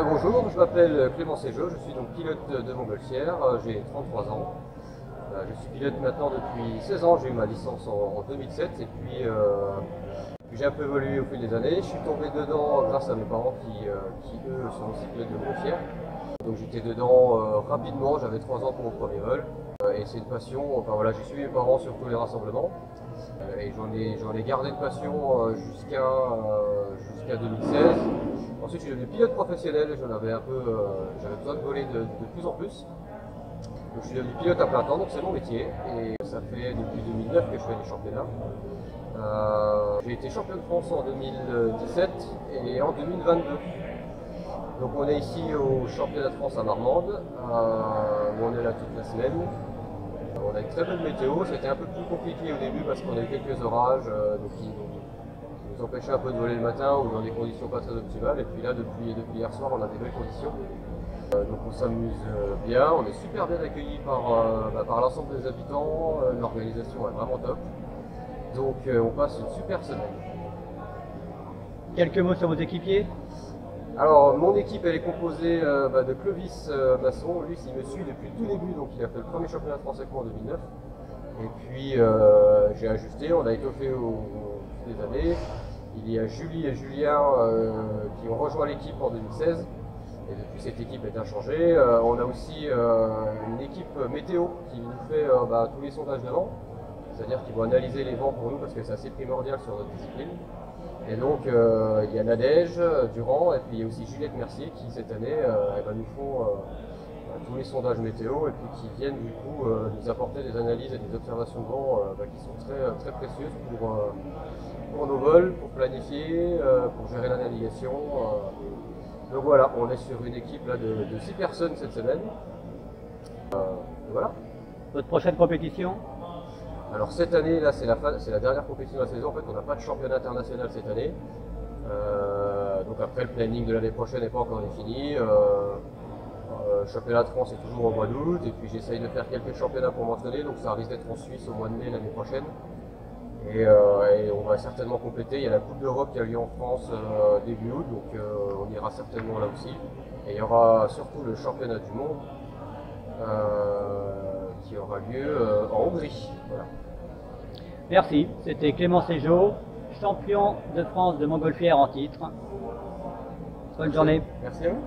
Bonjour, je m'appelle Clément Séjot, je suis donc pilote de Montgolfière, j'ai 33 ans. Je suis pilote maintenant depuis 16 ans, j'ai eu ma licence en 2007 et puis j'ai un peu évolué au fil des années. Je suis tombé dedans grâce à mes parents qui eux sont aussi pilotes de Montgolfière. Donc j'étais dedans rapidement, j'avais 3 ans pour mon premier vol. Et c'est une passion, enfin voilà, j'ai suivi mes parents sur tous les rassemblements. Et j'en ai gardé une passion jusqu'à 2016. Ensuite, je suis devenu pilote professionnel et j'avais besoin de voler de plus en plus. Donc, je suis devenu pilote à plein temps, donc c'est mon métier. Et ça fait depuis 2009 que je fais des championnats. J'ai été champion de France en 2017 et en 2022. Donc on est ici au championnat de France à Marmande, où on est là toute la semaine. On a une très bonne météo, c'était un peu plus compliqué au début parce qu'on a eu quelques orages qui nous empêchaient un peu de voler le matin ou dans des conditions pas très optimales. Et puis là, depuis hier soir, on a des belles conditions. Donc on s'amuse bien, on est super bien accueillis par l'ensemble des habitants, l'organisation est vraiment top. Donc on passe une super semaine. Quelques mots sur vos équipiers? Alors, mon équipe, elle est composée de Clovis Masson. Lui, il me suit depuis le tout début, donc il a fait le premier championnat de France avec moi en 2009. Et puis, j'ai ajusté, on a étoffé au fil des années. Il y a Julie et Julien qui ont rejoint l'équipe en 2016. Et depuis, cette équipe est inchangée. On a aussi une équipe météo qui nous fait tous les sondages de vent. C'est-à-dire qu'ils vont analyser les vents pour nous parce que c'est assez primordial sur notre discipline. Et donc il y a Nadège Durand et puis il y a aussi Juliette Mercier qui cette année nous font tous les sondages météo et puis qui viennent du coup nous apporter des analyses et des observations de vent qui sont très précieuses pour nos vols, pour planifier, pour gérer la navigation. Donc voilà, on est sur une équipe là, de 6 personnes cette semaine. Voilà. Votre prochaine compétition? Alors cette année, là, c'est la dernière compétition de la saison. En fait, on n'a pas de championnat international cette année. Donc après, le planning de l'année prochaine n'est pas encore défini. Championnat de France est toujours au mois d'août. Et puis j'essaye de faire quelques championnats pour m'entraîner. Donc ça risque d'être en Suisse au mois de mai l'année prochaine. Et on va certainement compléter. Il y a la Coupe d'Europe qui a lieu en France début août. Donc on ira certainement là aussi. Et il y aura surtout le championnat du monde. Qui aura lieu en Hongrie. Voilà. Merci, c'était Clément Séjot, champion de France de Montgolfière en titre. Bonne journée. Merci à vous.